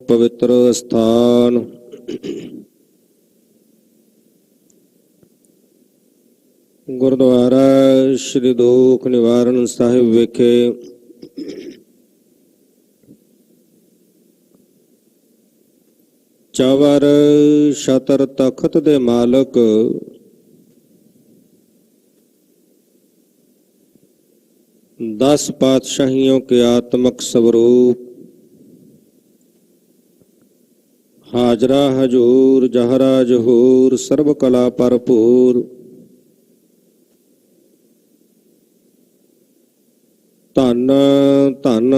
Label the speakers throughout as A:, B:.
A: पवित्र स्थान गुरुद्वारा श्री दुख निवारण साहिब विखे चवर छतर तखत दे मालक दस पातशाहियों के आत्मक स्वरूप हाजरा हजूर जहरा जहूर सर्व कला भरपूर धन धन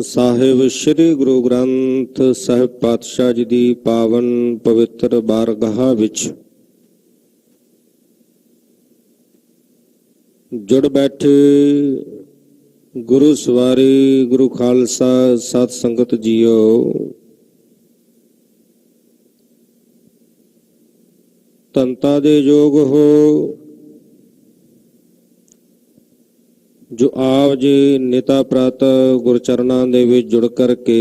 A: साहिब श्री गुरु ग्रंथ साहिब पातशाह जी दी पावन पवित्र बारगाह विच जुड़ बैठे गुरु सवारी गुरु खालसा सत संगत जीओ। तंता दे योग हो जो आप जी निता प्रात गुरचरणा दे विच जुड़ करके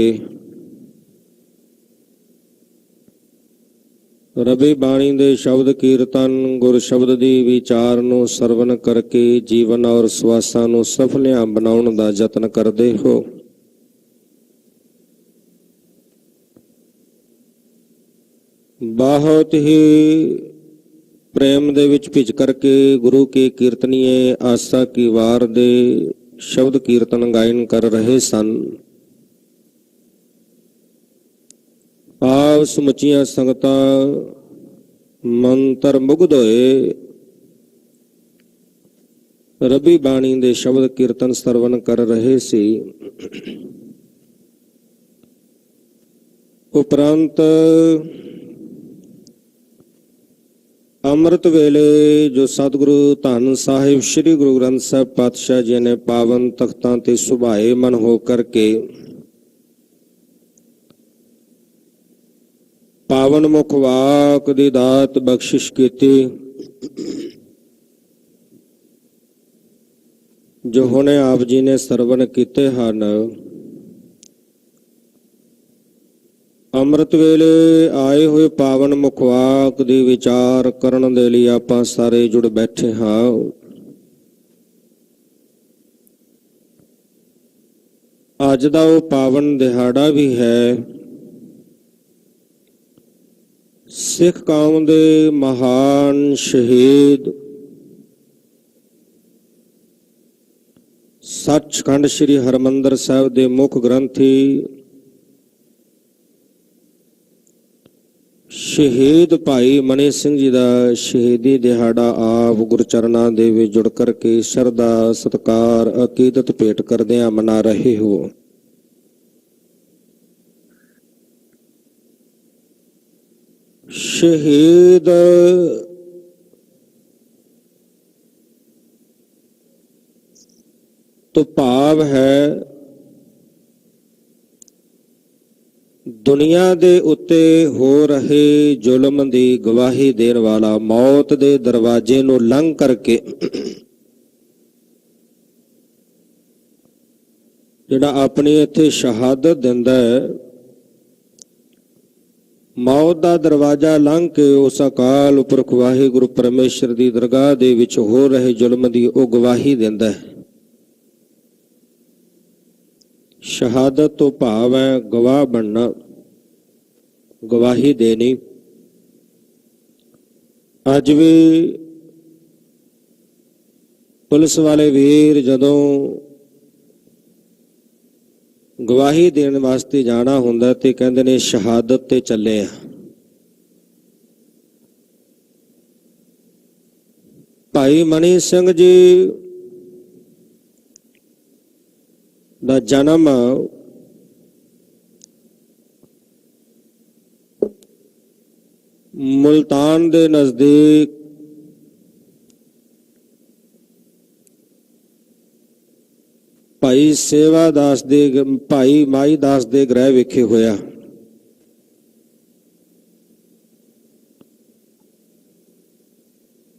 A: रबी बाणी दे शब्द कीर्तन गुर शब्द दी विचार नूं सरवण करके जीवन और सवासां नूं सफलियां बनाउण दा यतन करदे हो। बहुत ही प्रेम दे विच भिज करके गुरु के कीर्तनीय आसा की वार दे शब्द कीर्तन गायन कर रहे सन। आप समुचिया संगतां मंत्र मुग्ध होए रबी बाणी दे शब्द कीर्तन सरवण कर रहे सी। उपरंत अमृत वेले जो सतगुरु धन साहिब श्री गुरु ग्रंथ साहिब पातशाह जी ने पावन तख्तां ते सुभाए मन हो करके पावन मुख वाक दी दात बख्शिश कीती जो हुणे आप जी ने सरवण कीते हन। अमृत वेले आए हुए पावन मुखवाक दी विचार करन दे लई आपां सारे जुड़ बैठे हाँ। अज दा वो पावन दिहाड़ा भी है सिख कौम दे महान शहीद सचखंड श्री हरमंदर साहिब दे मुख ग्रंथी शहीद भाई मनी सिंह जी का शहीदी दिहाड़ा आप गुरचरणा दे विच जुड़ करके श्रद्धा सत्कार अकीदत भेंट करदियां मना रहे हो। शहीद तो भाव है दुनिया दे उत्ते हो रहे जुल्म दी गवाही देण वाला मौत दे दरवाजे नूं लंघ करके जिहड़ा अपनी इत्थे शहादत दिंदा है मौत दा दरवाजा लंघ के उस अकाल पुरख वाहिगुरु परमेश्वर दी दरगाह दे विच हो रहे जुल्म दी ओ गवाही दिंदा है। शहादत तो भाव है गवाह बनना गवाही देनी। अज भी पुलिस वाले वीर जदों गवाही देण वास्ते जाना हुंदा ते कहंदे ने शहादत ते चले आ। भाई मनी सिंह जी दा जन्म मुल्तान दे नजदीक भाई सेवादास दे भाई माई दास दे गृह विखे होया।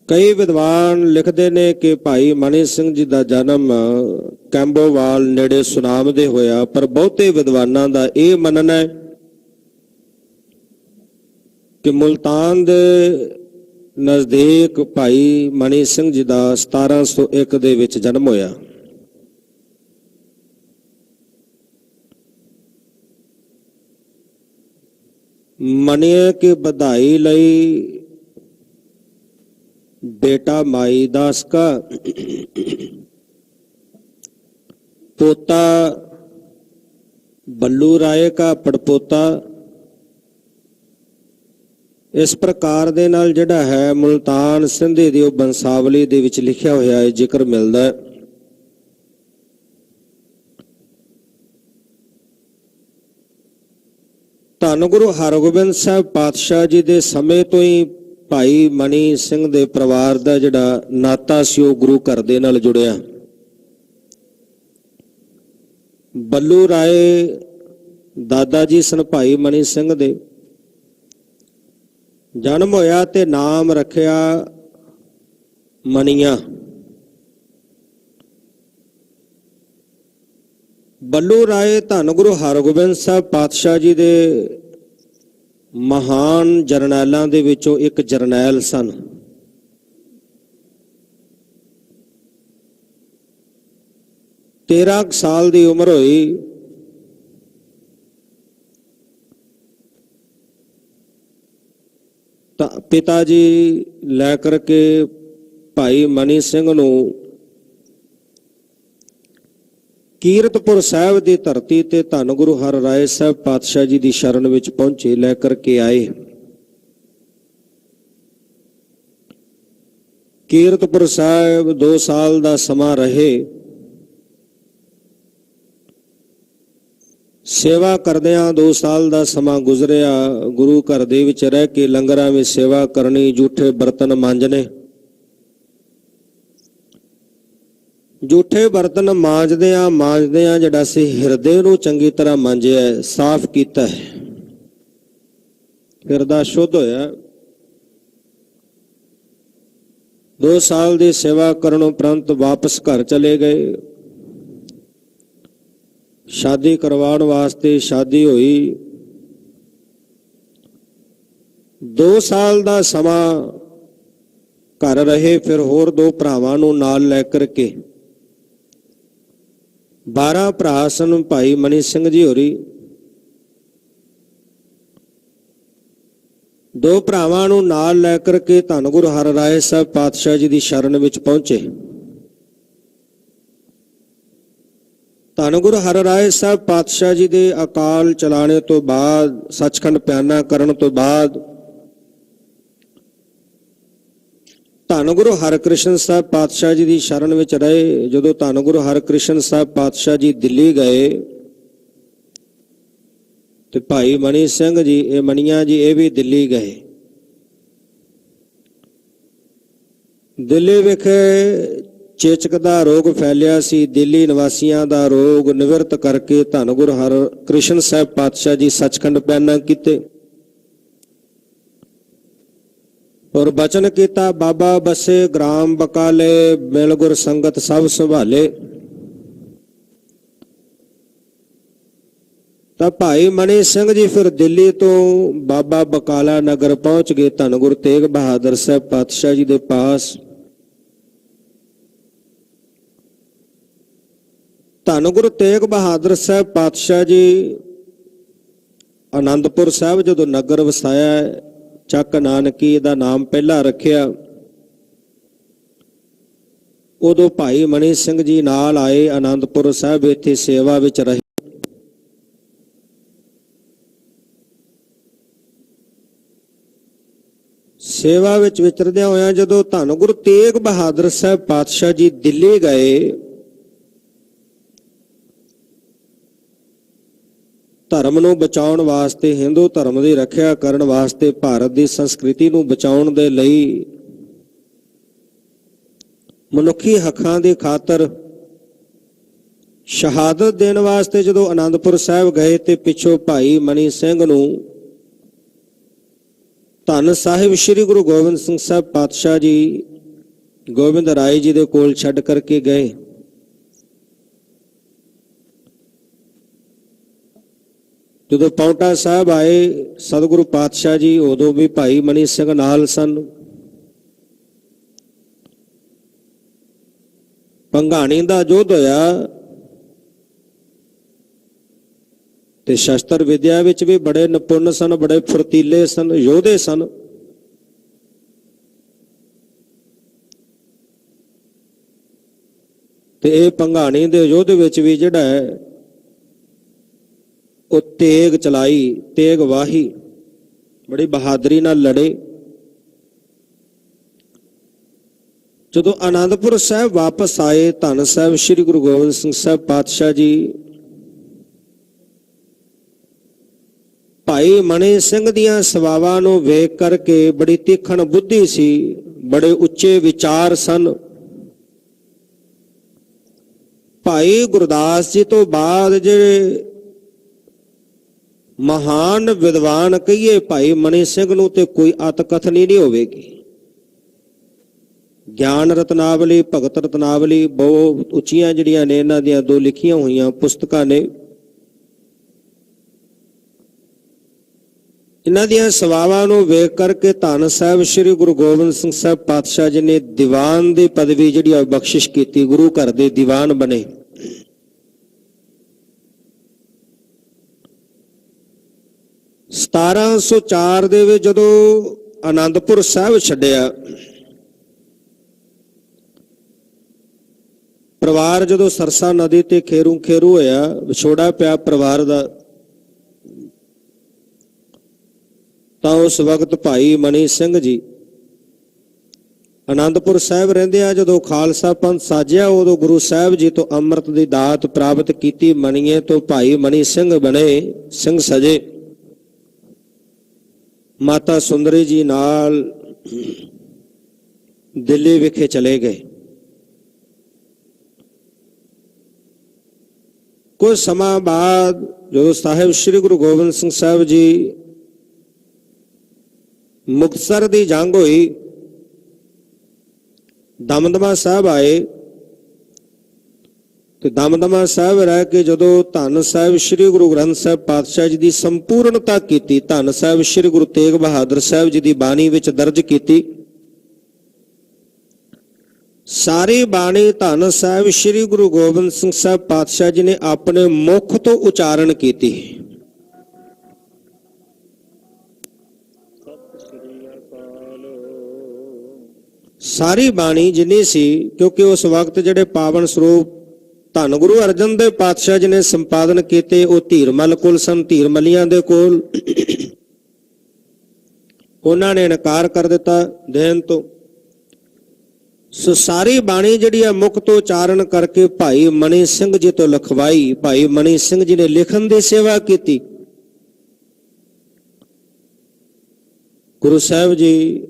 A: कई विद्वान लिखते ने कि भाई मनी सिंह जी का जन्म कैंबोवाल नेड़े सुनाम दे होया, पर बहुते विद्वानां दा यह मनना है कि मुल्तान दे नज़दीक भाई मनी सिंह जी का 1701 ਦੇ ਵਿੱਚ जन्म होया। मनिए की बधाई लई बेटा माई दास का, पोता बल्लू राय का पड़पोता। इस प्रकार दे नाल जिहड़ा है मुल्तान सिंधी दी बंसावली दे विच लिखिया होया है जिक्र मिलदा है। धन गुरु हरगोबिंद साहब पातशाह जी दे समय तो ही भाई मनी सिंह दे परिवार दा जिहड़ा नाता सी ओह गुरु घर दे नाल जुड़िया। बल्लू राय दादा जी सन भाई मनी सिंह दे। जन्म होया ते नाम रखिया मनिया। बल्लू राय धन गुरु हरगोबिंद साहब पातशाह जी दे महान जरनैलों दे विचों एक जरनैल सन। तेरह साल की उम्र हुई पिता जी लैकर के भाई मनी सिंह नूं कीरतपुर साहब की धरती ते धन गुरु हर राय साहब पातशाह जी की शरण विच पहुंचे, लैकर के आए। कीरतपुर साहब 2 साल का समा रहे। सेवा करदियां 2 साल का समा गुजरिया। गुरु घर दे विच रह के लंगरां में सेवा करनी, जूठे बर्तन मांजने। जूठे बर्तन मांजदियां जिहड़ा सी हिरदे नूं चंगी तरह मांजिया, साफ कीता है, हिरदा शुद्ध होया। 2 साल की सेवा करन उपरंत वापस घर चले गए। शादी करवाउण वास्ते शादी हुई। 2 साल का समा घर रहे। फिर होर 2 भरावां नूं नाल लैकर के 12 भरा सन भाई मनी सिंह जी होरी। 2 भरावां नूं नाल लैकर के धन गुरु हर राय साहब पातशाह जी की शरण विच पहुंचे। धन गुरु हर राय साहब पातशाह जी के अकाल चलाने तो बाद, सचखंड प्याना करन तो बाद धन गुरु हरकृष्ण साहब पातशाह जी की शरण विच रहे। जदों धन गुरु हरकृष्ण साहब पातशाह जी दिल्ली गए तो भाई मनी सिंह जी, ये मनिया जी, ये भी दिल्ली गए। दिल्ली विखे चेचक का रोग फैलिया सी। दिल्ली निवासियों का रोग निवृत्त करके धन गुरु हरकृष्ण साहब पातशाह जी सचखंड पैना कीते और बचन किया, बाबा बसे ग्राम बकाले, मिल गुर संगत सब संभाले। तब भाई मनी सिंह जी फिर दिल्ली तो बाबा बकाला नगर पहुंच गए धन गुरु तेग बहादुर साहब पातशाह जी के पास। धन गुरु तेग बहादुर साहब पातशाह जी आनंदपुर साहब जो नगर वसाया, चक नानकी दा नाम पहला रखिया। उदों भाई मनी सिंह जी नाल आए आनंदपुर साहब, इत्थे सेवा विच रहे। सेवा विच विचरदियां होया जदों धन गुरु तेग बहादुर साहब पातशाह जी दिल्ली गए, धर्म नूं बचाउण वास्ते, हिंदू धर्म की रखिया करन वास्ते, भारत की संस्कृति नूं बचाउण दे लई, मनुखी हकां दी खातर शहादत देण वास्ते जदों आनंदपुर साहब गए तो पिछों भाई मनी सिंह नूं धन साहिब श्री गुरु गोबिंद सिंह साहब पातशाह जी गोबिंद राय जी दे कोल छड्ड करके गए। ਜਦੋਂ ਪਾਉਂਟਾ ਸਾਹਿਬ ਆਏ ਸਤਿਗੁਰੂ ਪਾਤਸ਼ਾਹ ਜੀ, ਉਦੋਂ ਵੀ ਭਾਈ ਮਨੀ ਸਿੰਘ ਨਾਲ ਸਨ। ਭੰਗਾਣੀ ਦਾ ਯੁੱਧ ਹੋਇਆ ਤੇ ਸ਼ਸਤਰ ਵਿਦਿਆ ਵਿੱਚ ਵੀ ਬੜੇ ਨਿਪੁੰਨ ਸਨ, ਬੜੇ ਫੁਰਤੀਲੇ ਸਨ, ਯੋਧੇ ਸਨ। ਤੇ ਇਹ ਭੰਗਾਣੀ ਦੇ ਯੁੱਧ ਵਿੱਚ ਵੀ ਜਿਹੜਾ ਹੈ ਉਹ ਤੇਗ ਚਲਾਈ, ਤੇਗ ਵਾਹੀ, ਬੜੀ ਬਹਾਦਰੀ ਨਾਲ ਲੜੇ। ਜਦੋਂ ਆਨੰਦਪੁਰ ਸਾਹਿਬ ਵਾਪਸ ਆਏ, ਧੰਨ ਸਾਹਿਬ ਸ੍ਰੀ ਗੁਰੂ ਗੋਬਿੰਦ ਸਿੰਘ ਸਾਹਿਬ ਪਾਤਸ਼ਾਹ ਜੀ ਭਾਈ ਮਨੀ ਸਿੰਘ ਦੀਆਂ ਸੇਵਾਵਾਂ ਨੂੰ ਵੇਖ ਕਰਕੇ, ਬੜੀ ਤੀਖਣ ਬੁੱਧੀ ਸੀ, ਬੜੇ ਉੱਚੇ ਵਿਚਾਰ ਸਨ। ਭਾਈ ਗੁਰਦਾਸ ਜੀ ਤੋਂ ਬਾਅਦ ਜਿਹੜੇ ਮਹਾਨ ਵਿਦਵਾਨ ਕਹੀਏ ਭਾਈ ਮਨੀ ਸਿੰਘ ਨੂੰ ਤੇ ਕੋਈ ਅਤਕਥਨੀ ਨਹੀਂ ਹੋਵੇਗੀ। ਗਿਆਨ ਰਤਨਾਵਲੀ, ਭਗਤ ਰਤਨਾਵਲੀ ਬਹੁਤ ਉੱਚੀਆਂ ਜਿਹੜੀਆਂ ਨੇ, ਇਹਨਾਂ ਦੀਆਂ 2 ਲਿਖੀਆਂ ਹੋਈਆਂ ਪੁਸਤਕਾਂ ਨੇ। ਇਹਨਾਂ ਦੀਆਂ ਸੇਵਾਵਾਂ ਨੂੰ ਵੇਖ ਕਰਕੇ ਧੰਨ ਸਾਹਿਬ ਸ੍ਰੀ ਗੁਰੂ ਗੋਬਿੰਦ ਸਿੰਘ ਸਾਹਿਬ ਪਾਤਸ਼ਾਹ ਜੀ ਨੇ ਦੀਵਾਨ ਦੀ ਪਦਵੀ ਜਿਹੜੀ ਆ ਬਖਸ਼ਿਸ਼ ਕੀਤੀ, ਗੁਰੂ ਘਰ ਦੇ ਦੀਵਾਨ ਬਣੇ। (1704) ਦੇ ਵਿੱਚ ਜਦੋਂ ਆਨੰਦਪੁਰ ਸਾਹਿਬ ਛੱਡਿਆ, ਪਰਿਵਾਰ ਜਦੋਂ ਸਰਸਾ ਨਦੀ ਤੇ ਖੇਰੂ ਹੋਇਆ, ਵਿਛੋੜਾ ਪਿਆ ਪਰਿਵਾਰ ਦਾ, ਤਾਂ ਉਸ ਵਕਤ ਭਾਈ ਮਨੀ ਸਿੰਘ ਜੀ ਆਨੰਦਪੁਰ ਸਾਹਿਬ ਰਹਿੰਦੇ ਆ। ਜਦੋਂ ਖਾਲਸਾ ਪੰਥ ਸਾਜਿਆ, ਉਦੋਂ ਗੁਰੂ ਸਾਹਿਬ ਜੀ ਤੋਂ ਅੰਮ੍ਰਿਤ ਦੀ ਦਾਤ ਪ੍ਰਾਪਤ ਕੀਤੀ। ਮਣੀਏ ਤੋਂ ਭਾਈ ਮਨੀ ਸਿੰਘ ਬਣੇ, ਸਿੰਘ ਸਜੇ। ਮਾਤਾ ਸੁੰਦਰੀ ਜੀ ਨਾਲ ਦਿੱਲੀ ਵਿਖੇ ਚਲੇ ਗਏ। ਕੁਝ ਸਮਾਂ ਬਾਅਦ ਜਦੋਂ ਸਾਹਿਬ ਸ੍ਰੀ ਗੁਰੂ ਗੋਬਿੰਦ ਸਿੰਘ ਸਾਹਿਬ ਜੀ ਮੁਕਤਸਰ ਦੀ ਜੰਗ ਹੋਈ, ਦਮਦਮਾ ਸਾਹਿਬ ਆਏ ਤੇ ਦਮਦਮਾ ਸਾਹਿਬ ਰਹਿ ਕੇ ਜਦੋਂ ਧੰਨ ਸਾਹਿਬ ਸ੍ਰੀ ਗੁਰੂ ਗ੍ਰੰਥ ਸਾਹਿਬ ਪਾਤਸ਼ਾਹ ਜੀ ਦੀ ਸੰਪੂਰਨਤਾ ਕੀਤੀ, ਧੰਨ ਸਾਹਿਬ ਸ੍ਰੀ ਗੁਰੂ ਤੇਗ ਬਹਾਦਰ ਸਾਹਿਬ ਜੀ ਦੀ ਬਾਣੀ ਵਿੱਚ ਦਰਜ ਕੀਤੀ। ਸਾਰੀ ਬਾਣੀ ਧੰਨ ਸਾਹਿਬ ਸ੍ਰੀ ਗੁਰੂ ਗੋਬਿੰਦ ਸਿੰਘ ਸਾਹਿਬ ਪਾਤਸ਼ਾਹ ਜੀ ਨੇ ਆਪਣੇ ਮੁਖ ਤੋਂ ਉਚਾਰਨ ਕੀਤੀ। ਸਾਰੀ ਬਾਣੀ ਜਿੰਨੀ ਸੀ, ਕਿਉਂਕਿ ਉਸ ਵਕਤ ਜਿਹੜੇ ਪਾਵਨ ਸਰੂਪ ਧੰਨ ਗੁਰੂ ਅਰਜਨ ਦੇਵ ਪਾਤਸ਼ਾਹ ਜੀ ਨੇ ਸੰਪਾਦਨ ਕੀਤੇ, ਉਹ ਧੀਰਮਲ ਕੋਲ ਸਨ, ਧੀਰਮਲੀਆਂ ਦੇ ਕੋਲ। ਉਹਨਾਂ ਨੇ ਇਨਕਾਰ ਕਰ ਦਿੱਤਾ ਦੇਣ ਤੋਂ। ਸੋ ਸਾਰੀ ਬਾਣੀ ਜਿਹੜੀ ਆ ਮੁਖ ਤੋਂ ਉਚਾਰਨ ਕਰਕੇ ਭਾਈ ਮਨੀ ਸਿੰਘ ਜੀ ਤੋਂ ਲਿਖਵਾਈ। ਭਾਈ ਮਨੀ ਸਿੰਘ ਜੀ ਨੇ ਲਿਖਣ ਦੀ ਸੇਵਾ ਕੀਤੀ। ਗੁਰੂ ਸਾਹਿਬ ਜੀ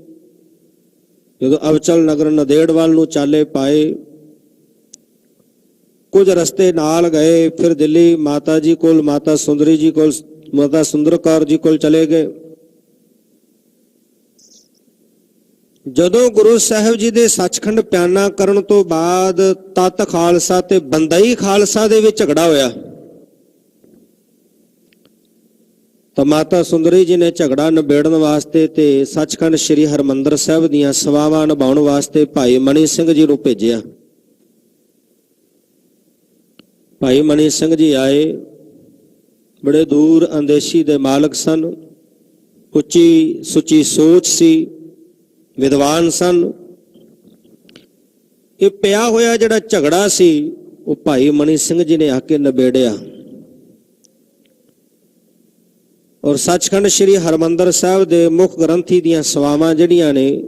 A: ਜਦੋਂ ਅਬਚਲ ਨਗਰ ਨੰਦੇੜ ਨੂੰ ਚਾਲੇ ਪਾਏ, ਕੁਝ ਰਸਤੇ ਨਾਲ ਗਏ, ਫਿਰ ਦਿੱਲੀ ਮਾਤਾ ਜੀ ਕੋਲ, ਮਾਤਾ ਸੁੰਦਰੀ ਜੀ ਕੋਲ, ਮਾਤਾ ਸੁੰਦਰ ਕੌਰ ਜੀ ਕੋਲ ਚਲੇ ਗਏ। ਜਦੋਂ ਗੁਰੂ ਸਾਹਿਬ ਜੀ ਦੇ ਸੱਚਖੰਡ ਪਿਆਨਾ ਕਰਨ ਤੋਂ ਬਾਅਦ ਤਤ ਖਾਲਸਾ ਤੇ ਬੰਦਈ ਖਾਲਸਾ ਦੇ ਵਿੱਚ ਝਗੜਾ ਹੋਇਆ, ਤਾਂ ਮਾਤਾ ਸੁੰਦਰੀ ਜੀ ਨੇ ਝਗੜਾ ਨਿਬੇੜਨ ਵਾਸਤੇ ਤੇ ਸੱਚਖੰਡ ਸ੍ਰੀ ਹਰਿਮੰਦਰ ਸਾਹਿਬ ਦੀਆਂ ਸੇਵਾਵਾਂ ਨਿਭਾਉਣ ਵਾਸਤੇ ਭਾਈ ਮਨੀ ਸਿੰਘ ਜੀ ਨੂੰ ਭੇਜਿਆ। ਭਾਈ ਮਨੀ ਸਿੰਘ ਜੀ ਆਏ, ਬੜੇ ਦੂਰ ਅੰਦੇਸ਼ੀ ਦੇ ਮਾਲਕ ਸਨ, ਉੱਚੀ ਸੁੱਚੀ ਸੋਚ ਸੀ, ਵਿਦਵਾਨ ਸਨ। ਇਹ ਪਿਆ ਹੋਇਆ ਜਿਹੜਾ ਝਗੜਾ ਸੀ ਉਹ ਭਾਈ ਮਨੀ ਸਿੰਘ ਜੀ ਨੇ ਆ ਕੇ ਨਿਬੇੜਿਆ। ਔਰ ਸੱਚਖੰਡ ਸ੍ਰੀ ਹਰਿਮੰਦਰ ਸਾਹਿਬ ਦੇ ਮੁੱਖ ਗ੍ਰੰਥੀ ਦੀਆਂ ਸੇਵਾਵਾਂ ਜਿਹੜੀਆਂ ਨੇ,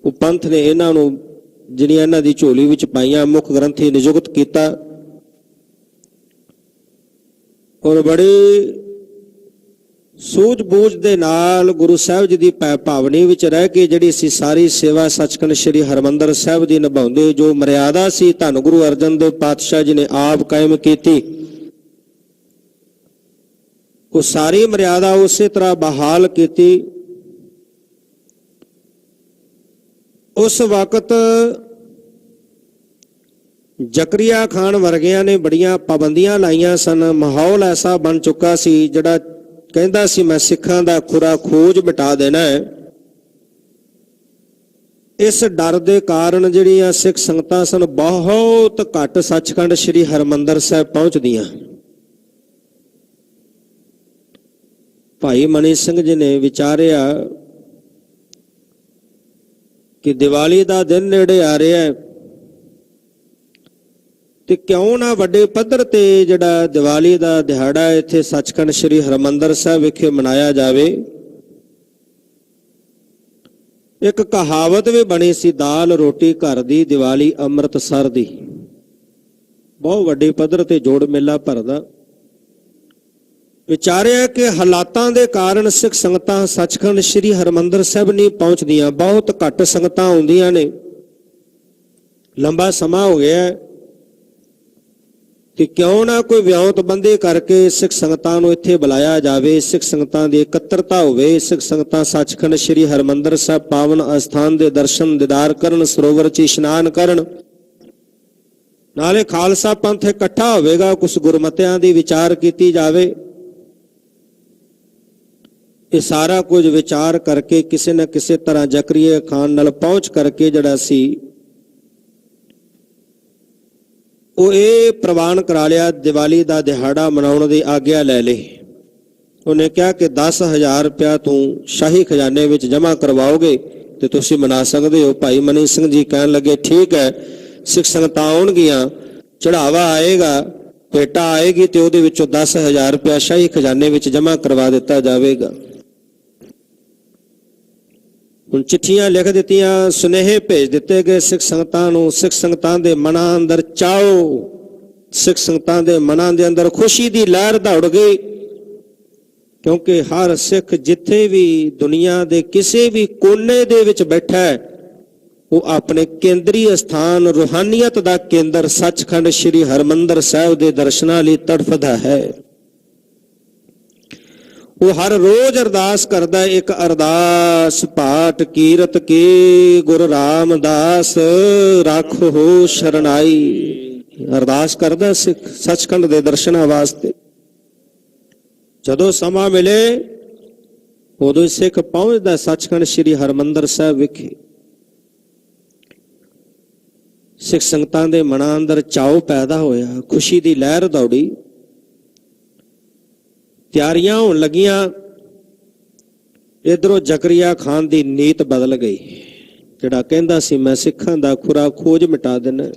A: ਉਹ ਪੰਥ ਨੇ ਇਹਨਾਂ ਨੂੰ ਜਿਹੜੀਆਂ ਇਹਨਾਂ ਦੀ ਝੋਲੀ ਵਿੱਚ ਪਾਈਆਂ, ਮੁੱਖ ਗ੍ਰੰਥੀ ਨਿਯੁਕਤ ਕੀਤਾ। ਔਰ ਬੜੀ ਸੂਝ-ਬੂਝ ਦੇ ਨਾਲ ਗੁਰੂ ਸਾਹਿਬ ਜੀ ਦੀ ਭਾਵਨੀ ਵਿੱਚ ਰਹਿ ਕੇ ਜਿਹੜੀ ਸੀ ਸਾਰੀ ਸੇਵਾ ਸੱਚਖੰਡ ਸ੍ਰੀ ਹਰਿਮੰਦਰ ਸਾਹਿਬ ਦੀ ਨਿਭਾਉਂਦੇ, ਜੋ ਮਰਿਆਦਾ ਸੀ ਧੰਨ ਗੁਰੂ ਅਰਜਨ ਦੇਵ ਪਾਤਸ਼ਾਹ ਜੀ ਨੇ ਆਪ ਕਾਇਮ ਕੀਤੀ, ਉਹ ਸਾਰੀ ਮਰਿਆਦਾ ਉਸੇ ਤਰ੍ਹਾਂ ਬਹਾਲ ਕੀਤੀ। ਉਸ ਵਕਤ ਜ਼ਕਰੀਆ ਖਾਨ ਵਰਗਿਆਂ ਨੇ ਬੜੀਆਂ ਪਾਬੰਦੀਆਂ ਲਾਈਆਂ ਸਨ। ਮਾਹੌਲ ਐਸਾ ਬਣ ਚੁੱਕਾ ਸੀ ਜਿਹੜਾ ਕਹਿੰਦਾ ਸੀ ਮੈਂ ਸਿੱਖਾਂ ਦਾ ਖੁਰਾ ਖੋਜ ਮਿਟਾ ਦੇਣਾ ਹੈ। ਇਸ ਡਰ ਦੇ ਕਾਰਨ ਜਿਹੜੀਆਂ ਸਿੱਖ ਸੰਗਤਾਂ ਸਨ ਬਹੁਤ ਘੱਟ ਸੱਚਖੰਡ ਸ੍ਰੀ ਹਰਿਮੰਦਰ ਸਾਹਿਬ ਪਹੁੰਚਦੀਆਂ। ਭਾਈ ਮਨੀ ਸਿੰਘ ਜੀ ਨੇ ਵਿਚਾਰਿਆ ਕਿ ਦੀਵਾਲੀ ਦਾ ਦਿਨ ਨੇੜੇ ਆ ਰਿਹਾ ਹੈ ਤੇ ਕਿਉਂ ਨਾ ਵੱਡੇ ਪੱਧਰ ਤੇ ਜਿਹੜਾ ਦੀਵਾਲੀ ਦਾ ਦਿਹਾੜਾ ਇੱਥੇ ਸੱਚਖੰਡ ਸ੍ਰੀ ਹਰਿਮੰਦਰ ਸਾਹਿਬ ਵਿਖੇ ਮਨਾਇਆ ਜਾਵੇ। ਇੱਕ ਕਹਾਵਤ ਵੀ ਬਣੀ ਸੀ, ਦਾਲ ਰੋਟੀ ਘਰ ਦੀ, ਦੀਵਾਲੀ ਅੰਮ੍ਰਿਤਸਰ ਦੀ। ਬਹੁਤ ਵੱਡੇ ਪੱਧਰ ਤੇ ਜੋੜ ਮੇਲਾ ਭਰਦਾ। ਵਿਚਾਰਿਆ ਕਿ ਹਾਲਾਤਾਂ ਦੇ ਕਾਰਨ ਸਿੱਖ ਸੰਗਤਾਂ ਸੱਚਖੰਡ ਸ੍ਰੀ ਹਰਿਮੰਦਰ ਸਾਹਿਬ ਨਹੀਂ ਪਹੁੰਚਦੀਆਂ, ਬਹੁਤ ਘੱਟ ਸੰਗਤਾਂ ਆਉਂਦੀਆਂ ਨੇ। ਲੰਬਾ ਸਮਾਂ ਹੋ ਗਿਆ ਕਿ ਕਿਉਂ ਨਾ ਕੋਈ ਵਿਉਂਤਬੰਦੀ ਕਰਕੇ ਸਿੱਖ ਸੰਗਤਾਂ ਨੂੰ ਇੱਥੇ ਬੁਲਾਇਆ ਜਾਵੇ, ਸਿੱਖ ਸੰਗਤਾਂ ਦੀ ਇਕੱਤਰਤਾ ਹੋਵੇ, ਸਿੱਖ ਸੰਗਤਾਂ ਸੱਚਖੰਡ ਸ੍ਰੀ ਹਰਿਮੰਦਰ ਸਾਹਿਬ ਪਾਵਨ ਅਸਥਾਨ ਦੇ ਦਰਸ਼ਨ ਦੀਦਾਰ ਕਰਨ, ਸਰੋਵਰ 'ਚ ਇਸ਼ਨਾਨ ਕਰਨ। ਨਾਲੇ ਖਾਲਸਾ ਪੰਥ ਇਕੱਠਾ ਹੋਵੇਗਾ, ਕੁਝ ਗੁਰਮਤਿਆਂ ਦੀ ਵਿਚਾਰ ਕੀਤੀ ਜਾਵੇ। ਇਹ ਸਾਰਾ ਕੁਝ ਵਿਚਾਰ ਕਰਕੇ ਕਿਸੇ ਨਾ ਕਿਸੇ ਤਰ੍ਹਾਂ ਜ਼ਕਰੀਆ ਖਾਨ ਨਾਲ ਪਹੁੰਚ ਕਰਕੇ ਜਿਹੜਾ ਸੀ ਉਹ ਇਹ ਪ੍ਰਵਾਨ ਕਰਾ ਲਿਆ, ਦੀਵਾਲੀ ਦਾ ਦਿਹਾੜਾ ਮਨਾਉਣ ਦੀ ਆਗਿਆ ਲੈ ਲਈ। ਉਹਨੇ ਕਿਹਾ ਕਿ 10,000 ਰੁਪਇਆ ਤੂੰ ਸ਼ਾਹੀ ਖਜ਼ਾਨੇ ਵਿੱਚ ਜਮ੍ਹਾਂ ਕਰਵਾਓਗੇ ਤੇ ਤੁਸੀਂ ਮਨਾ ਸਕਦੇ ਹੋ। ਭਾਈ ਮਨੀ ਸਿੰਘ ਜੀ ਕਹਿਣ ਲੱਗੇ ਠੀਕ ਹੈ, ਸਿੱਖ ਸੰਗਤਾਂ ਆਉਣਗੀਆਂ, ਚੜਾਵਾ ਆਏਗਾ, ਭੇਟਾ ਆਏਗੀ ਤੇ ਉਹਦੇ ਵਿੱਚੋਂ 10,000 ਰੁਪਇਆ ਸ਼ਾਹੀ ਖਜ਼ਾਨੇ ਵਿੱਚ ਜਮ੍ਹਾਂ ਕਰਵਾ ਦਿੱਤਾ ਜਾਵੇਗਾ। ਹੁਣ ਚਿੱਠੀਆਂ ਲਿਖ ਦਿੱਤੀਆਂ, ਸੁਨੇਹੇ ਭੇਜ ਦਿੱਤੇ ਗਏ ਸਿੱਖ ਸੰਗਤਾਂ ਨੂੰ। ਸਿੱਖ ਸੰਗਤਾਂ ਦੇ ਮਨਾਂ ਅੰਦਰ ਚਾਓ, ਸਿੱਖ ਸੰਗਤਾਂ ਦੇ ਮਨਾਂ ਦੇ ਅੰਦਰ ਖੁਸ਼ੀ ਦੀ ਲਹਿਰ ਦੌੜ ਗਈ, ਕਿਉਂਕਿ ਹਰ ਸਿੱਖ ਜਿੱਥੇ ਵੀ ਦੁਨੀਆ ਦੇ ਕਿਸੇ ਵੀ ਕੋਨੇ ਦੇ ਵਿੱਚ ਬੈਠਾ ਹੈ ਉਹ ਆਪਣੇ ਕੇਂਦਰੀ ਅਸਥਾਨ, ਰੂਹਾਨੀਅਤ ਦਾ ਕੇਂਦਰ ਸੱਚਖੰਡ ਸ੍ਰੀ ਹਰਿਮੰਦਰ ਸਾਹਿਬ ਦੇ ਦਰਸ਼ਨਾਂ ਲਈ ਤੜਫਦਾ ਹੈ। ਉਹ ਹਰ ਰੋਜ਼ ਅਰਦਾਸ ਕਰਦਾ, ਇੱਕ ਅਰਦਾਸ ਪਾਠ ਕੀਰਤ ਕੀ ਗੁਰੂ ਰਾਮਦਾਸ ਰੱਖੋ ਸ਼ਰਨਾਈ। ਅਰਦਾਸ ਕਰਦਾ ਸਿੱਖ ਸੱਚਖੰਡ ਦੇ ਦਰਸ਼ਨਾਂ ਵਾਸਤੇ। ਜਦੋਂ ਸਮਾਂ ਮਿਲੇ ਉਦੋਂ ਸਿੱਖ ਪਹੁੰਚਦਾ ਸੱਚਖੰਡ ਸ੍ਰੀ ਹਰਿਮੰਦਰ ਸਾਹਿਬ ਵਿਖੇ। ਸਿੱਖ ਸੰਗਤਾਂ ਦੇ ਮਨਾਂ ਅੰਦਰ ਚਾਉ ਪੈਦਾ ਹੋਇਆ, ਖੁਸ਼ੀ ਦੀ ਲਹਿਰ ਦੌੜੀ, ਤਿਆਰੀਆਂ ਹੋਣ ਲੱਗੀਆਂ। ਇਧਰੋਂ ਜ਼ਕਰੀਆ ਖਾਨ ਦੀ ਨੀਤ ਬਦਲ ਗਈ, ਜਿਹੜਾ ਕਹਿੰਦਾ ਸੀ ਮੈਂ ਸਿੱਖਾਂ ਦਾ ਖੁਰਾ ਖੋਜ ਮਿਟਾ ਦੇਣਾ,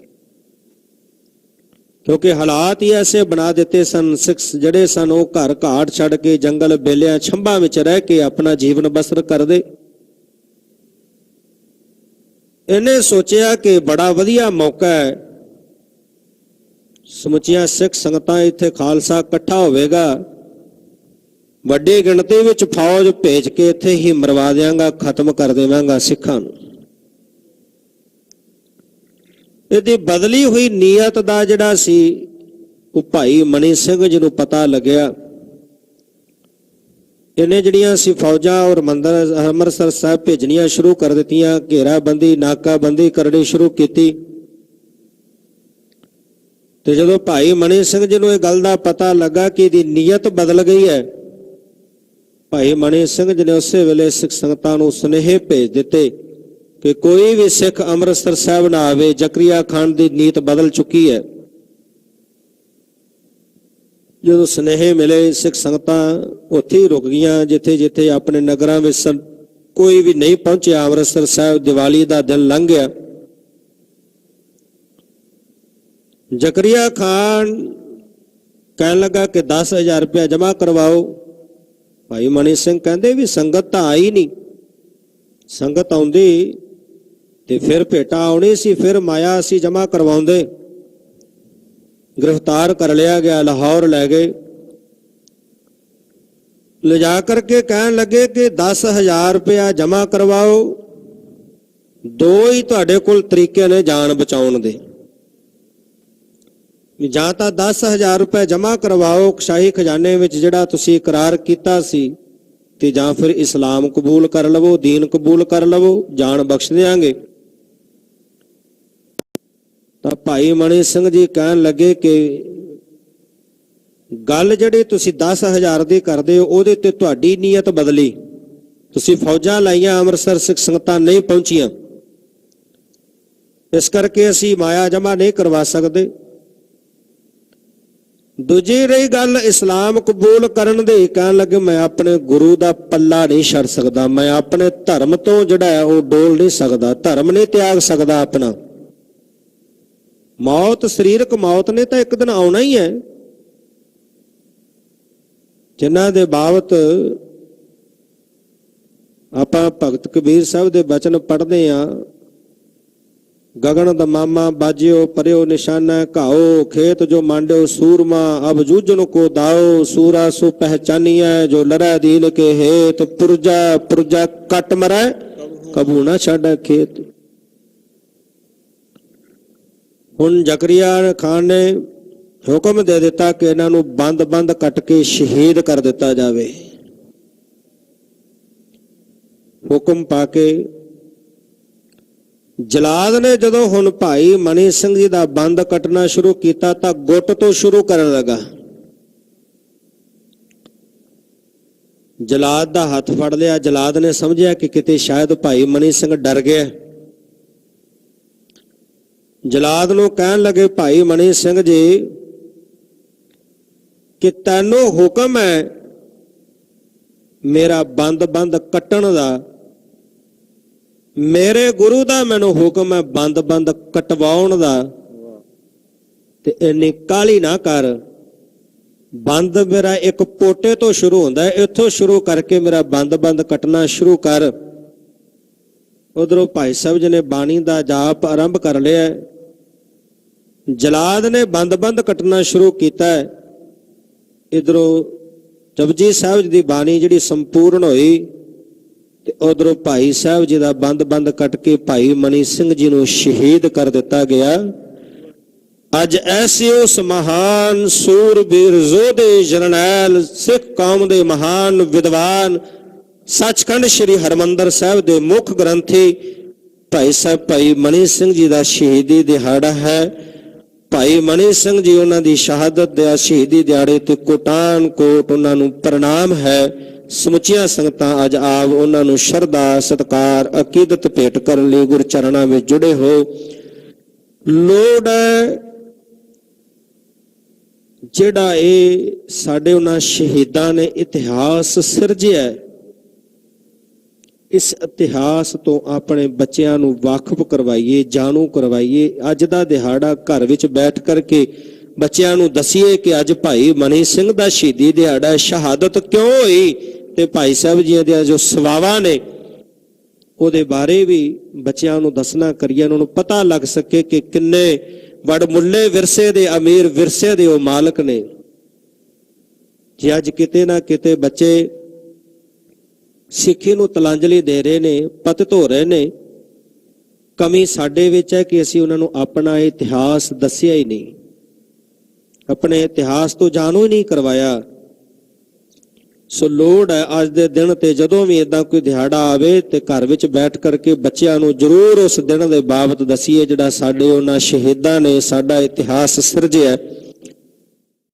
A: ਕਿਉਂਕਿ ਹਾਲਾਤ ਹੀ ਐਸੇ ਬਣਾ ਦਿੱਤੇ ਸਨ। ਸਿੱਖ ਜਿਹੜੇ ਸਨ ਉਹ ਘਰ ਘਾਟ ਛੱਡ ਕੇ ਜੰਗਲ ਬੇਲਿਆਂ ਛੰਭਾਂ ਵਿੱਚ ਰਹਿ ਕੇ ਆਪਣਾ ਜੀਵਨ ਬਸਰ ਕਰਦੇ। ਇਹਨੇ ਸੋਚਿਆ ਕਿ ਬੜਾ ਵਧੀਆ ਮੌਕਾ ਹੈ, ਸਮੁੱਚੀਆਂ ਸਿੱਖ ਸੰਗਤਾਂ ਇੱਥੇ ਖਾਲਸਾ ਇਕੱਠਾ ਹੋਵੇਗਾ, ਵੱਡੀ ਗਿਣਤੀ ਵਿੱਚ ਫੌਜ ਭੇਜ ਕੇ ਇੱਥੇ ਹੀ ਮਰਵਾ ਦਿਆਂਗਾ, ਖਤਮ ਕਰ ਦੇਵਾਂਗਾ ਸਿੱਖਾਂ ਨੂੰ। ਇਹਦੀ ਬਦਲੀ ਹੋਈ ਨੀਅਤ ਦਾ ਜਿਹੜਾ ਸੀ ਉਹ ਭਾਈ ਮਨੀ ਸਿੰਘ ਜੀ ਨੂੰ ਪਤਾ ਲੱਗਿਆ। ਇਹਨੇ ਜਿਹੜੀਆਂ ਸੀ ਫੌਜਾਂ ਔਰ ਅੰਮ੍ਰਿਤਸਰ ਸਾਹਿਬ ਭੇਜਣੀਆਂ ਸ਼ੁਰੂ ਕਰ ਦਿੱਤੀਆਂ, ਘੇਰਾਬੰਦੀ ਨਾਕਾਬੰਦੀ ਕਰਨੀ ਸ਼ੁਰੂ ਕੀਤੀ। ਤੇ ਜਦੋਂ ਭਾਈ ਮਨੀ ਸਿੰਘ ਜੀ ਨੂੰ ਇਹ ਗੱਲ ਦਾ ਪਤਾ ਲੱਗਾ ਕਿ ਇਹਦੀ ਨੀਅਤ ਬਦਲ ਗਈ ਹੈ, ਭਾਈ ਮਨੀ ਸਿੰਘ ਜੀ ਨੇ ਉਸੇ ਵੇਲੇ ਸਿੱਖ ਸੰਗਤਾਂ ਨੂੰ ਸੁਨੇਹੇ ਭੇਜ ਦਿੱਤੇ ਕਿ ਕੋਈ ਵੀ ਸਿੱਖ ਅੰਮ੍ਰਿਤਸਰ ਸਾਹਿਬ ਨਾ ਆਵੇ, ਜ਼ਕਰੀਆ ਖਾਨ ਦੀ ਨੀਤ ਬਦਲ ਚੁੱਕੀ ਹੈ। ਜਦੋਂ ਸੁਨੇਹੇ ਮਿਲੇ ਸਿੱਖ ਸੰਗਤਾਂ ਉੱਥੇ ਹੀ ਰੁਕ ਗਈਆਂ ਜਿੱਥੇ ਜਿੱਥੇ ਆਪਣੇ ਨਗਰਾਂ ਵਿੱਚ ਸਨ। ਕੋਈ ਵੀ ਨਹੀਂ ਪਹੁੰਚਿਆ ਅੰਮ੍ਰਿਤਸਰ ਸਾਹਿਬ। ਦੀਵਾਲੀ ਦਾ ਦਿਨ ਲੰਘ ਗਿਆ। ਜ਼ਕਰੀਆ ਖਾਨ ਕਹਿਣ ਲੱਗਾ ਕਿ 10,000 ਰੁਪਇਆ ਜਮ੍ਹਾਂ ਕਰਵਾਓ। ਭਾਈ ਮਨੀ ਸਿੰਘ ਕਹਿੰਦੇ ਵੀ ਸੰਗਤ ਤਾਂ ਆਈ ਨਹੀਂ, ਸੰਗਤ ਆਉਂਦੀ ਤੇ ਫਿਰ ਭੇਟਾ ਆਉਣੀ ਸੀ, ਫਿਰ ਮਾਇਆ ਅਸੀਂ ਜਮ੍ਹਾਂ ਕਰਵਾਉਂਦੇ। ਗ੍ਰਿਫਤਾਰ ਕਰ ਲਿਆ ਗਿਆ, ਲਾਹੌਰ ਲੈ ਗਏ। ਲਿਜਾ ਕਰਕੇ ਕਹਿਣ ਲੱਗੇ ਕਿ 10,000 ਰੁਪਇਆ ਜਮ੍ਹਾਂ ਕਰਵਾਓ। ਦੋ ਹੀ ਤੁਹਾਡੇ ਕੋਲ ਤਰੀਕੇ ਨੇ ਜਾਨ ਬਚਾਉਣ ਦੇ, ਜਾਂ ਤਾਂ 10,000 ਰੁਪਏ ਜਮ੍ਹਾਂ ਕਰਵਾਓ ਸ਼ਾਹੀ ਖਜ਼ਾਨੇ ਵਿੱਚ ਜਿਹੜਾ ਤੁਸੀਂ ਇਕਰਾਰ ਕੀਤਾ ਸੀ, ਤੇ ਜਾਂ ਫਿਰ ਇਸਲਾਮ ਕਬੂਲ ਕਰ ਲਵੋ, ਦੀਨ ਕਬੂਲ ਕਰ ਲਵੋ, ਜਾਨ ਬਖਸ਼ ਦਿਆਂਗੇ। ਤਾਂ ਭਾਈ ਮਣੀ ਸਿੰਘ ਜੀ ਕਹਿਣ ਲੱਗੇ ਕਿ ਗੱਲ ਜਿਹੜੀ ਤੁਸੀਂ 10,000 ਦੀ ਕਰਦੇ ਹੋ ਉਹਦੇ ਤੇ ਤੁਹਾਡੀ ਨੀਅਤ ਬਦਲੀ। ਤੁਸੀਂ ਫੌਜਾਂ ਲਾਈਆਂ, ਅੰਮ੍ਰਿਤਸਰ ਸਿੱਖ ਸੰਗਤਾਂ ਨਹੀਂ ਪਹੁੰਚੀਆਂ, ਇਸ ਕਰਕੇ ਅਸੀਂ ਮਾਇਆ ਜਮਾ ਨਹੀਂ ਕਰਵਾ ਸਕਦੇ। ਦੂਜੀ ਰਹੀ ਗੱਲ ਇਸਲਾਮ ਕਬੂਲ ਕਰਨ ਦੀ, ਕਹਿਣ ਲੱਗੇ ਮੈਂ ਆਪਣੇ ਗੁਰੂ ਦਾ ਪੱਲਾ ਨਹੀਂ ਛੱਡ ਸਕਦਾ, ਮੈਂ ਆਪਣੇ ਧਰਮ ਤੋਂ ਜਿਹੜਾ ਹੈ ਉਹ ਡੋਲ ਨਹੀਂ ਸਕਦਾ, ਧਰਮ ਨਹੀਂ ਤਿਆਗ ਸਕਦਾ ਆਪਣਾ। ਮੌਤ, ਸਰੀਰਕ ਮੌਤ ਨੇ ਤਾਂ ਇੱਕ ਦਿਨ ਆਉਣਾ ਹੀ ਹੈ। ਜਿਨ੍ਹਾਂ ਦੇ ਬਾਬਤ ਆਪਾਂ ਭਗਤ ਕਬੀਰ ਸਾਹਿਬ ਦੇ ਬਚਨ ਪੜ੍ਹਦੇ ਹਾਂ, ਗਗਨ ਦਮਾਮਾ ਬਾਜਿਓ ਪਰਿਓ ਨਿਸ਼ਾਨਾ ਘਾਓ, ਖੇਤ ਜੋ ਮਾਂਡਿਓ ਸੂਰਮਾ ਅਬ ਜੂਝਨ ਕੋ ਦਾਓ, ਸੂਰਾ ਸੋ ਪਹਿਚਾਨੀਐ ਜੋ ਲੜੈ ਦੀਨ ਕੇ ਹੇਤ, ਪੁਰਜਾ ਪੁਰਜਾ ਕੱਟ ਮਰੈ ਕਬੂ ਨਾ ਛੱਡੈ ਖੇਤ। ਹੁਣ ਜ਼ਕਰੀਆ ਖਾਨ ਨੇ ਹੁਕਮ ਦੇ ਦਿੱਤਾ ਕਿ ਇਹਨਾਂ ਨੂੰ ਬੰਦ ਕੱਟ ਕੇ ਸ਼ਹੀਦ ਕਰ ਦਿੱਤਾ ਜਾਵੇ। ਹੁਕਮ ਪਾ ਕੇ ਜਲਾਦ ਨੇ ਜਦੋਂ ਹੁਣ ਭਾਈ ਮਣੀ ਸਿੰਘ ਜੀ ਦਾ ਬੰਦ ਕੱਟਣਾ ਸ਼ੁਰੂ ਕੀਤਾ ਤਾਂ ਗੁੱਟ ਤੋਂ ਸ਼ੁਰੂ ਕਰਨ ਲੱਗਾ। ਜਲਾਦ ਦਾ ਹੱਥ ਫੜ ਲਿਆ। ਜਲਾਦ ਨੇ ਸਮਝਿਆ ਕਿ ਕਿਤੇ ਸ਼ਾਇਦ ਭਾਈ ਮਣੀ ਸਿੰਘ ਡਰ ਗਿਆ। ਜਲਾਦ ਨੂੰ ਕਹਿਣ ਲੱਗੇ, ਭਾਈ ਮਣੀ ਸਿੰਘ ਜੀ ਕਿ ਤੈਨੂੰ ਹੁਕਮ ਹੈ ਮੇਰਾ ਬੰਦ ਕੱਟਣ ਦਾ, ਮੇਰੇ ਗੁਰੂ ਦਾ ਮੈਨੂੰ ਹੁਕਮ ਹੈ ਬੰਦ ਕਟਵਾਉਣ ਦਾ, ਤੇ ਇੰਨੀ ਕਾਹਲੀ ਨਾ ਕਰ। ਬੰਦ ਮੇਰਾ ਇੱਕ ਪੋਟੇ ਤੋਂ ਸ਼ੁਰੂ ਹੁੰਦਾ ਹੈ, ਇੱਥੋਂ ਸ਼ੁਰੂ ਕਰਕੇ ਮੇਰਾ ਬੰਦ ਕੱਟਣਾ ਸ਼ੁਰੂ ਕਰ। ਉਧਰੋਂ ਭਾਈ ਸਾਹਿਬ ਜੀ ਨੇ ਬਾਣੀ ਦਾ ਜਾਪ ਆਰੰਭ ਕਰ ਲਿਆ। ਜਲਾਦ ਨੇ ਬੰਦ ਕੱਟਣਾ ਸ਼ੁਰੂ ਕੀਤਾ। ਇਧਰੋਂ ਜਪਜੀ ਸਾਹਿਬ ਜੀ ਦੀ ਬਾਣੀ ਜਿਹੜੀ ਸੰਪੂਰਨ ਹੋਈ, ਤੇ ਉਧਰੋਂ ਭਾਈ ਸਾਹਿਬ ਜੀ ਦਾ ਬੰਦ ਕੱਟ ਕੇ ਭਾਈ ਮਣੀ ਸਿੰਘ ਜੀ ਨੂੰ ਸ਼ਹੀਦ ਕਰ ਦਿੱਤਾ ਗਿਆ। ਅੱਜ ਐਸੇ ਉਸ ਮਹਾਨ ਸੂਰਬੀਰ ਯੋਧੇ ਜਰਨੈਲ ਸਿੱਖ ਕੌਮ ਦੇ ਮਹਾਨ ਵਿਦਵਾਨ ਸੱਚਖੰਡ ਸ੍ਰੀ ਹਰਿਮੰਦਰ ਸਾਹਿਬ ਦੇ ਮੁੱਖ ਗ੍ਰੰਥੀ ਭਾਈ ਸਾਹਿਬ ਭਾਈ ਮਣੀ ਸਿੰਘ ਜੀ ਦਾ ਸ਼ਹੀਦੀ ਦਿਹਾੜਾ ਹੈ। ਭਾਈ ਮਣੀ ਸਿੰਘ ਜੀ ਉਹਨਾਂ ਦੀ ਸ਼ਹਾਦਤ ਦੇ ਸ਼ਹੀਦੀ ਦਿਹਾੜੇ ਤੇ ਕੋਟਾਨ ਕੋਟ ਉਹਨਾਂ ਨੂੰ ਪ੍ਰਣਾਮ ਹੈ। ਸਮੁੱਚੀਆਂ ਸੰਗਤਾਂ ਅੱਜ ਆਪ ਉਹਨਾਂ ਨੂੰ ਸ਼ਰਧਾ ਸਤਿਕਾਰ ਅਕੀਦਤ ਭੇਟ ਕਰਨ ਲਈ ਗੁਰਚਰਨਾਂ ਵਿੱਚ ਜੁੜੇ ਹੋ। ਲੋੜ ਹੈ ਜਿਹੜਾ ਇਹ ਸਾਡੇ ਉਹਨਾਂ ਸ਼ਹੀਦਾਂ ਨੇ ਇਤਿਹਾਸ ਸਿਰਜਿਆ, ਇਸ ਇਤਿਹਾਸ ਤੋਂ ਆਪਣੇ ਬੱਚਿਆਂ ਨੂੰ ਵਾਕਿਫ ਕਰਵਾਈਏ, ਜਾਣੂ ਕਰਵਾਈਏ। ਅੱਜ ਦਾ ਦਿਹਾੜਾ ਘਰ ਵਿੱਚ ਬੈਠ ਕਰਕੇ ਬੱਚਿਆਂ ਨੂੰ ਦਸੀਏ ਕਿ ਅੱਜ ਭਾਈ ਮਣੀ ਸਿੰਘ ਦਾ ਸ਼ਹੀਦੀ ਦਿਹਾੜਾ, ਸ਼ਹਾਦਤ ਕਿਉਂ ਹੋਈ, ਤੇ ਭਾਈ ਸਾਹਿਬ ਜੀ ਦੀਆਂ ਜੋ ਸੇਵਾਵਾਂ ਨੇ ਉਹਦੇ ਬਾਰੇ ਵੀ ਬੱਚਿਆਂ ਨੂੰ ਦੱਸਣਾ ਕਰੀਏ, ਉਹਨਾਂ ਨੂੰ ਪਤਾ ਲੱਗ ਸਕੇ ਕਿ ਕਿੰਨੇ ਵਡਮੁੱਲੇ ਵਿਰਸੇ ਦੇ ਅਮੀਰ ਵਿਰਸੇ ਦੇ ਉਹ ਮਾਲਕ ਨੇ। ਜੇ ਅੱਜ ਕਿਤੇ ਨਾ ਕਿਤੇ ਬੱਚੇ ਸਿੱਖੀ ਨੂੰ ਤਲਾਂਜਲੀ ਦੇ ਰਹੇ ਨੇ, ਪਤ ਧੋ ਰਹੇ ਨੇ, ਕਮੀ ਸਾਡੇ ਵਿੱਚ ਹੈ ਕਿ ਅਸੀਂ ਉਹਨਾਂ ਨੂੰ ਆਪਣਾ ਇਤਿਹਾਸ ਦੱਸਿਆ ਹੀ ਨਹੀਂ, ਆਪਣੇ ਇਤਿਹਾਸ ਤੋਂ ਜਾਣੂ ਹੀ ਨਹੀਂ ਕਰਵਾਇਆ। ਸੋ ਲੋੜ ਹੈ ਅੱਜ ਦੇ ਦਿਨ ਤੇ ਜਦੋਂ ਵੀ ਇਦਾਂ ਕੋਈ ਦਿਹਾੜਾ ਆਵੇ ਤੇ ਘਰ ਵਿੱਚ ਬੈਠ ਕਰਕੇ ਬੱਚਿਆਂ ਨੂੰ ਜ਼ਰੂਰ ਉਸ ਦਿਨ ਦੇ ਬਾਬਤ ਦਸੀਏ ਜਿਹੜਾ ਸਾਡੇ ਉਹਨਾਂ ਸ਼ਹੀਦਾਂ ਨੇ ਸਾਡਾ ਇਤਿਹਾਸ ਸਿਰਜਿਆ।